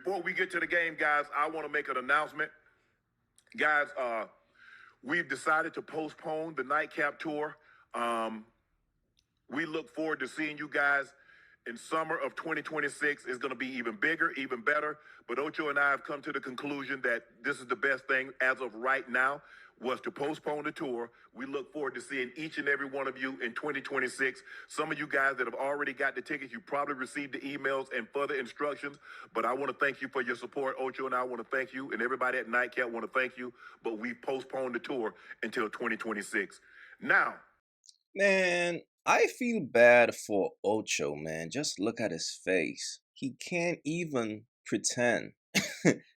before we get to the game, guys, I want to make an announcement. Guys, we've decided to postpone the Nightcap tour. We look forward to seeing you guys in summer of 2026. It's going to be even bigger, even better. But Ocho and I have come to the conclusion that this is the best thing as of right now, was to postpone the tour. We look forward to seeing each and every one of you in 2026. Some of you guys that have already got the tickets, you probably received the emails and further instructions. But I want to thank you for your support. Ocho and I want to thank you, and everybody at Nightcap want to thank you. But we've postponed the tour until 2026. Now, man, I feel bad for Ocho, man. Just look at his face. He can't even pretend.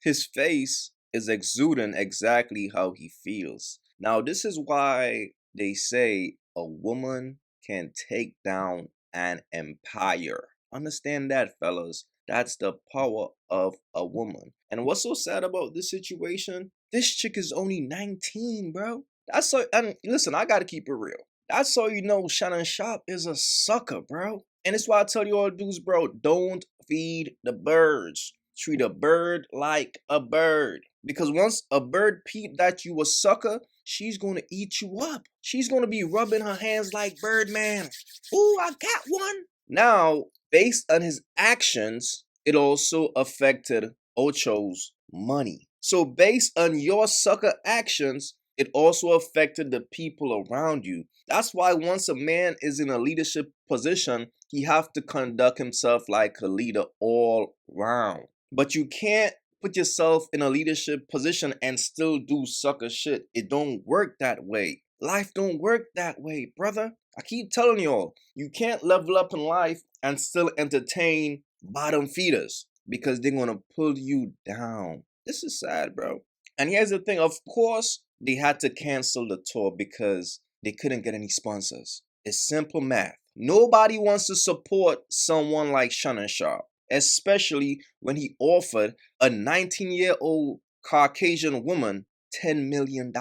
His face is exuding exactly how he feels. Now, this is why they say a woman can take down an empire. Understand that, fellas. That's the power of a woman. And what's so sad about this situation? This chick is only 19, bro. That's so, and listen, I gotta keep it real. That's how you know Shannon Sharpe is a sucker, bro. And it's why I tell you all dudes, bro, don't feed the birds. Treat a bird like a bird. Because once a bird peep that you a sucker, she's gonna eat you up. She's gonna be rubbing her hands like Birdman. Ooh, I got one. Now, based on his actions, it also affected Ocho's money. So based on your sucker actions, it also affected the people around you. That's why once a man is in a leadership position, he have to conduct himself like a leader all round. But you can't put yourself in a leadership position and still do sucker shit. It don't work that way. Life don't work that way, brother. I keep telling y'all, you can't level up in life and still entertain bottom feeders because they're gonna pull you down. This is sad, bro. And here's the thing, of course, they had to cancel the tour because they couldn't get any sponsors. It's simple math. Nobody wants to support someone like Shannon Sharpe, especially when he offered a 19-year-old Caucasian woman $10 million.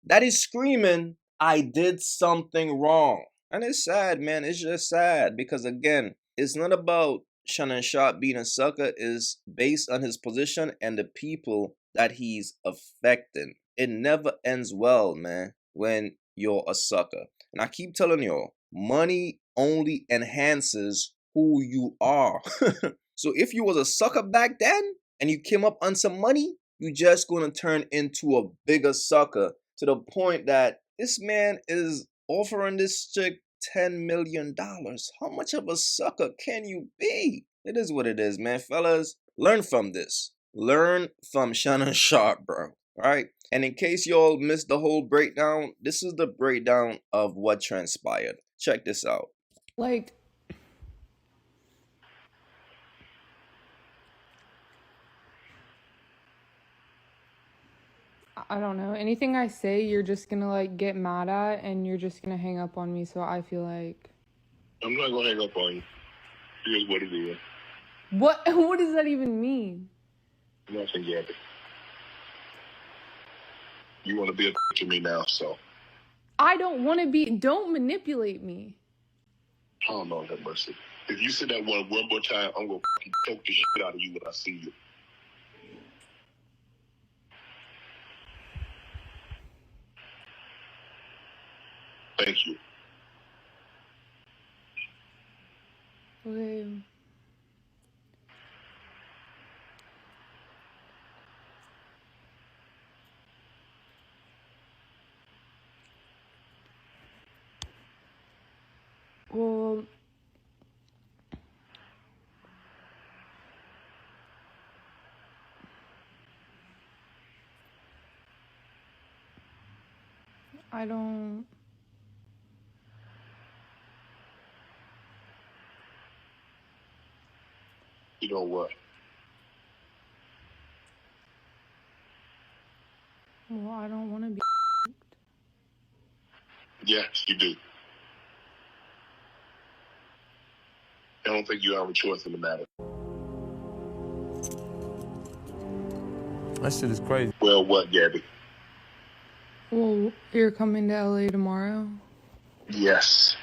That is screaming, I did something wrong. And it's sad, man. It's just sad because, again, it's not about Shannon Sharpe being a sucker. It's based on his position and the people that he's affecting. It never ends well, man, when you're a sucker. And I keep telling y'all, money only enhances who you are. So if you was a sucker back then and you came up on some money, you just gonna turn into a bigger sucker to the point that this man is offering this chick $10 million. How much of a sucker can you be? It is what it is, man. Fellas, learn from this. Learn from Shannon Sharpe, bro. Alright? And in case y'all missed the whole breakdown, this is the breakdown of what transpired. Check this out. Like, I don't know. Anything I say, you're just gonna like get mad at and you're just gonna hang up on me. So I feel like I'm not gonna hang up on you. Here's what it is. what does that even mean? Nothing, Gabby. You want to be a to me now, so. I don't want to be. Don't manipulate me. Oh, Lord have mercy. If you say that one more time, I'm gonna choke the shit out of you when I see you. Thank you. Okay. Well, I don't. You know what? Well, I don't want to be. Yes, you do. I don't think you have a choice in the matter. That shit is crazy. Well, what, Gabby? Well, you're coming to LA tomorrow? Yes.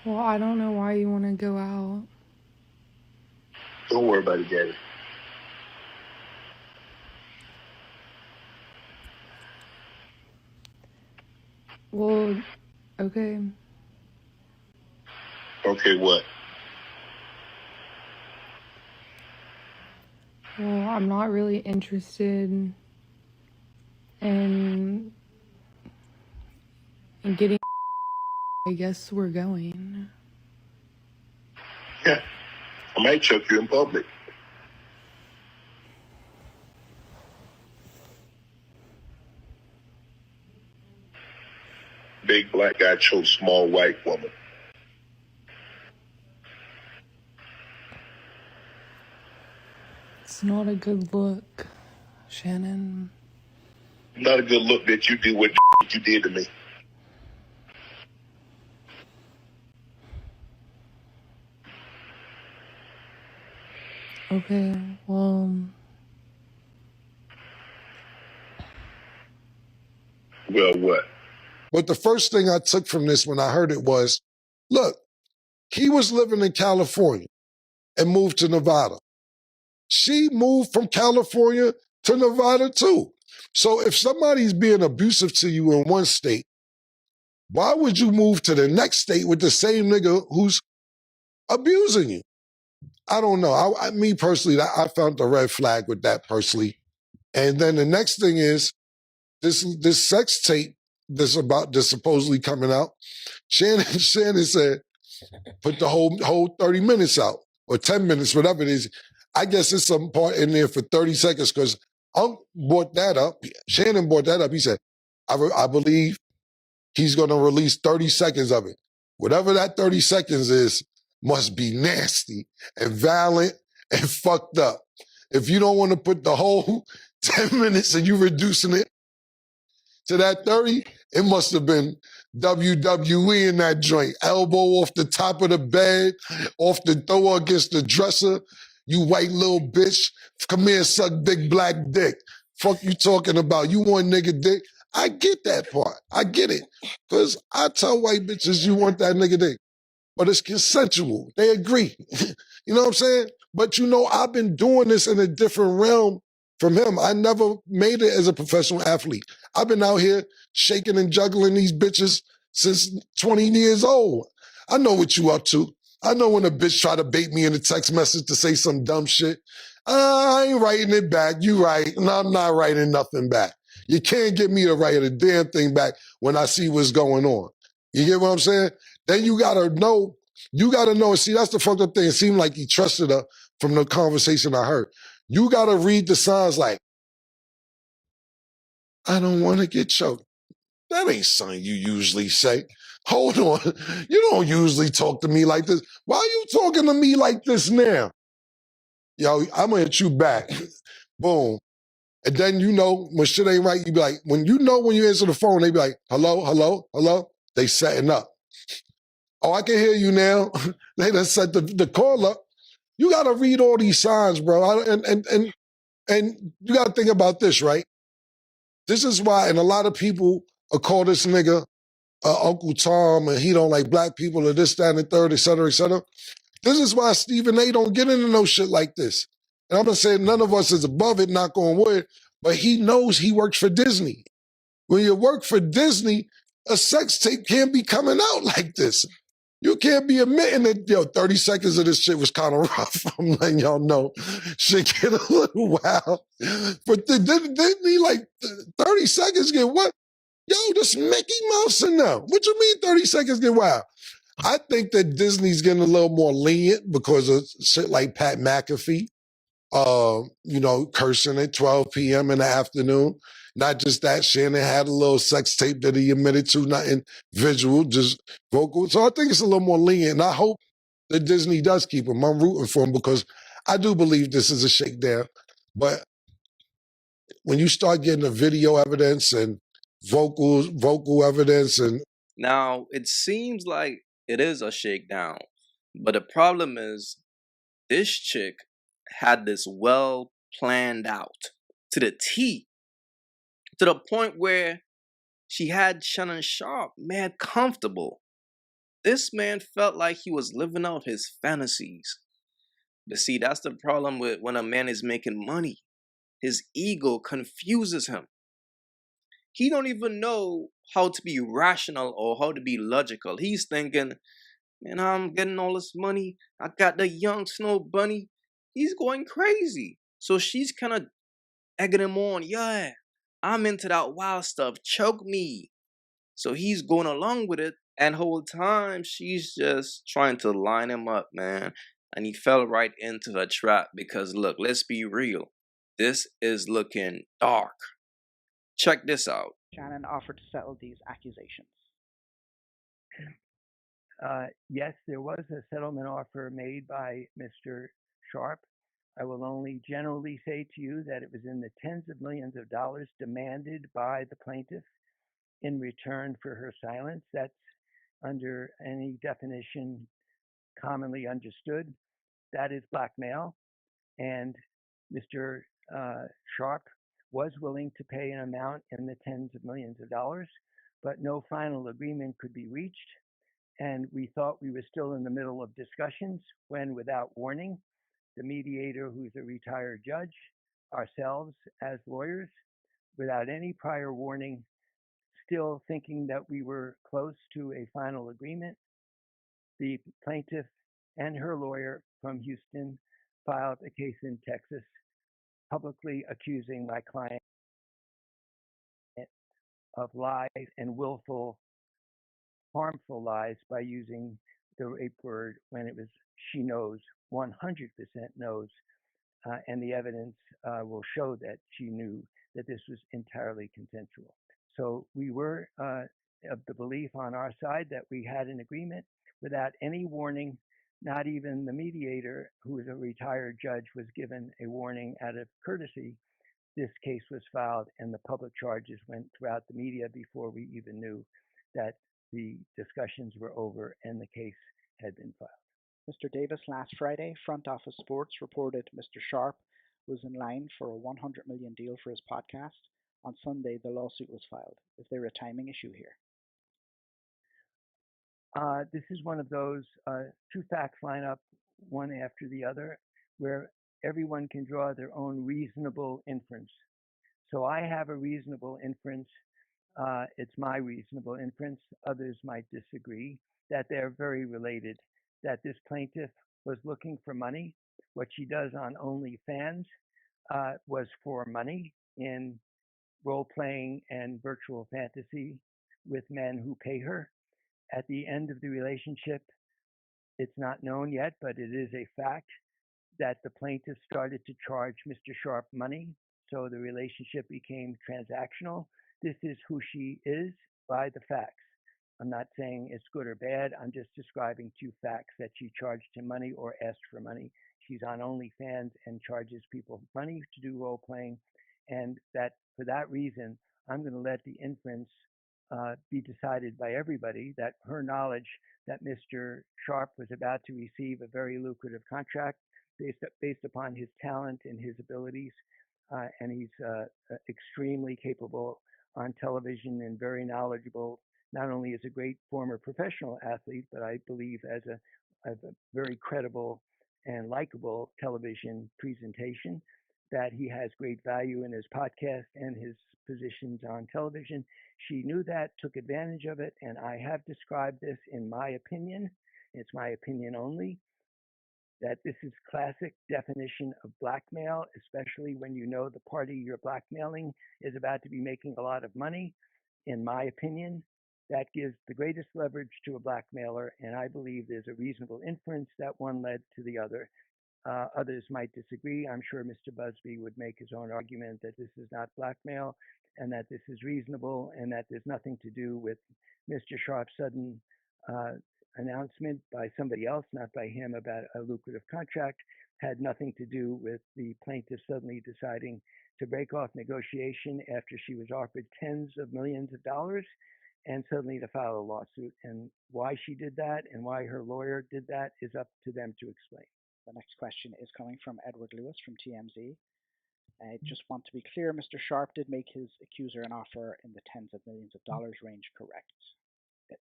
Well, I don't know why you want to go out. Don't worry about it, Gabby. Well, okay. Okay, what? Well, I'm not really interested in getting. I guess we're going. Yeah, I might chuck you in public. Big black guy chokes small white woman. It's not a good look, Shannon. Not a good look that you did what you did to me. Okay, well, Well, what? But the first thing I took from this when I heard it was, look, he was living in California and moved to Nevada. She moved from California to Nevada too. So if somebody's being abusive to you in one state, why would you move to the next state with the same nigga who's abusing you? I don't know. Me personally, I found the red flag with that personally. And then the next thing is this sex tape that's supposedly coming out. Shannon said, put the whole 30 minutes out or 10 minutes, whatever it is. I guess there's some part in there for 30 seconds because brought that up. Shannon brought that up. He said, I believe he's going to release 30 seconds of it. Whatever that 30 seconds is must be nasty and violent and fucked up. If you don't want to put the whole 10 minutes and you reducing it to that 30, it must have been WWE in that joint. Elbow off the top of the bed, off the thrower against the dresser. You white little bitch, come here, suck big black dick. Fuck you talking about? You want nigga dick? I get that part. I get it. Because I tell white bitches you want that nigga dick. But it's consensual. They agree. You know what I'm saying? But you know, I've been doing this in a different realm from him. I never made it as a professional athlete. I've been out here shaking and juggling these bitches since 20 years old. I know what you up to. I know when a bitch try to bait me in a text message to say some dumb shit. I ain't writing it back. You right. And I'm not writing nothing back. You can't get me to write a damn thing back when I see what's going on. You get what I'm saying? Then you gotta know. See, that's the fucked up thing. It seemed like he trusted her from the conversation I heard. You gotta read the signs like, I don't want to get choked. That ain't something you usually say. Hold on. You don't usually talk to me like this. Why are you talking to me like this now? Yo, I'm gonna hit you back. Boom. And then you know when shit ain't right, you be like, when you answer the phone, they be like, hello, hello, hello. They setting up. Oh, I can hear you now. They done set the call up. You gotta read all these signs, bro. And you gotta think about this, right? This is why, and a lot of people call this nigga Uncle Tom, and he don't like black people, or this, that, and the third, et cetera, et cetera. This is why Stephen A. don't get into no shit like this. And I'm not saying none of us is above it, knock on wood, but he knows he works for Disney. When you work for Disney, a sex tape can't be coming out like this. You can't be admitting that, 30 seconds of this shit was kind of rough. I'm letting y'all know. Shit get a little wild. But didn't he like 30 seconds get what? Yo, this Mickey Mouse in there. What you mean 30 seconds get wild? I think that Disney's getting a little more lenient because of shit like Pat McAfee, cursing at 12 p.m. in the afternoon. Not just that, Shannon had a little sex tape that he admitted to, nothing visual, just vocal. So I think it's a little more lenient, and I hope that Disney does keep him. I'm rooting for him because I do believe this is a shakedown. But when you start getting the video evidence and vocal evidence and Now, it seems like it is a shakedown, but the problem is this chick had this well planned out to the T, to the point where she had Shannon Sharpe mad comfortable. This man felt like he was living out his fantasies. But see, that's the problem with when a man is making money. His ego confuses him. He don't even know how to be rational or how to be logical. He's thinking, man, I'm getting all this money. I got the young snow bunny. He's going crazy. So she's kind of egging him on. Yeah, I'm into that wild stuff. Choke me. So he's going along with it. And whole time she's just trying to line him up, man. And he fell right into the trap because look, let's be real. This is looking dark. Check this out. Shannon offered to settle these accusations. Yes, there was a settlement offer made by Mr. Sharpe. I will only generally say to you that it was in the tens of millions of dollars demanded by the plaintiff in return for her silence. That's under any definition commonly understood. That is blackmail. And Mr. Sharpe was willing to pay an amount in the tens of millions of dollars, but no final agreement could be reached. And we thought we were still in the middle of discussions when, without warning, the mediator, who's a retired judge, ourselves as lawyers, without any prior warning, still thinking that we were close to a final agreement, the plaintiff and her lawyer from Houston filed a case in Texas, publicly accusing my client of lies and willful, harmful lies by using the rape word when it was she knows, 100% knows, and the evidence will show that she knew that this was entirely consensual. So we were of the belief on our side that we had an agreement without any warning. Not even the mediator, who is a retired judge, was given a warning out of courtesy. This case was filed and the public charges went throughout the media before we even knew that the discussions were over and the case had been filed. Mr. Davis, last Friday, Front Office Sports reported Mr. Sharpe was in line for a $100 million deal for his podcast. On Sunday, the lawsuit was filed. Is there a timing issue here? This is one of those two facts line up one after the other where everyone can draw their own reasonable inference. So I have a reasonable inference. It's my reasonable inference. Others might disagree that they're very related, that this plaintiff was looking for money. What she does on OnlyFans was for money in role-playing and virtual fantasy with men who pay her. At the end of the relationship, it's not known yet, but it is a fact that the plaintiff started to charge Mr. Sharpe money. So the relationship became transactional. This is who she is by the facts. I'm not saying it's good or bad. I'm just describing two facts, that she charged him money or asked for money. She's on OnlyFans and charges people money to do role playing. And that for that reason, I'm going to let the inference be decided by everybody that her knowledge that Mr. Sharpe was about to receive a very lucrative contract based upon his talent and his abilities, and he's extremely capable on television and very knowledgeable, not only as a great former professional athlete, but I believe as a very credible and likable television presentation, that he has great value in his podcast and his positions on television. She knew that, took advantage of it, and I have described this in my opinion, it's my opinion only, that this is classic definition of blackmail, especially when you know the party you're blackmailing is about to be making a lot of money. In my opinion, that gives the greatest leverage to a blackmailer, and I believe there's a reasonable inference that one led to the other. Others might disagree. I'm sure Mr. Busby would make his own argument that this is not blackmail and that this is reasonable and that there's nothing to do with Mr. Sharpe's sudden announcement by somebody else, not by him, about a lucrative contract, had nothing to do with the plaintiff suddenly deciding to break off negotiation after she was offered tens of millions of dollars and suddenly to file a lawsuit. And why she did that and why her lawyer did that is up to them to explain. The next question is coming from Edward Lewis from TMZ. I just want to be clear, Mr. Sharpe did make his accuser an offer in the tens of millions of dollars range, correct?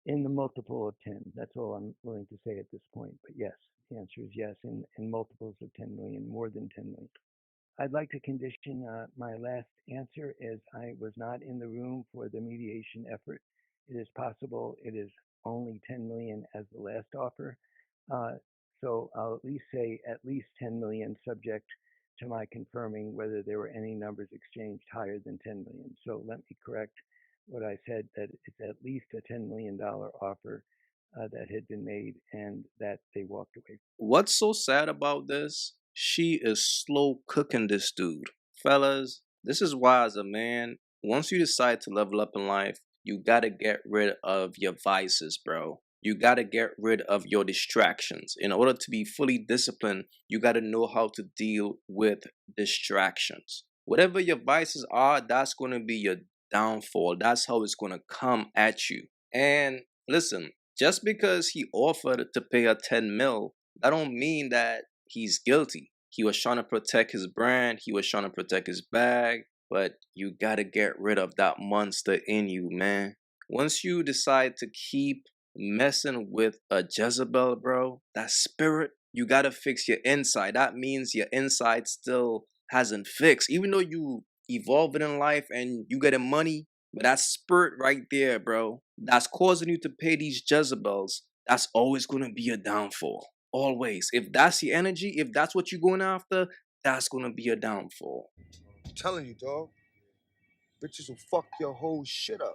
In the multiple of 10. That's all I'm willing to say at this point. But yes, the answer is yes, in multiples of 10 million, more than 10 million. I'd like to condition my last answer as I was not in the room for the mediation effort. It is possible it is only 10 million as the last offer. So I'll at least say at least 10 million, subject to my confirming whether there were any numbers exchanged higher than 10 million. So let me correct what I said, that it's at least a $10 million offer that had been made and that they walked away. What's so sad about this? She is slow cooking this dude. Fellas, this is why as a man, once you decide to level up in life, you gotta get rid of your vices, bro. You gotta get rid of your distractions. In order to be fully disciplined, you gotta know how to deal with distractions. Whatever your vices are, that's gonna be your downfall. That's how it's gonna come at you. And listen, just because he offered to pay her 10 mil, that don't mean that he's guilty. He was trying to protect his brand. He was trying to protect his bag. But you gotta get rid of that monster in you, man. Once you decide to keep messing with a Jezebel, bro, that spirit, you gotta fix your inside. That means your inside still hasn't fixed. Even though you evolving in life and you getting money, but that spirit right there, bro, that's causing you to pay these Jezebels, that's always gonna be a downfall. Always. If that's your energy, if that's what you're going after, that's gonna be a downfall. I'm telling you, dog. Bitches will fuck your whole shit up.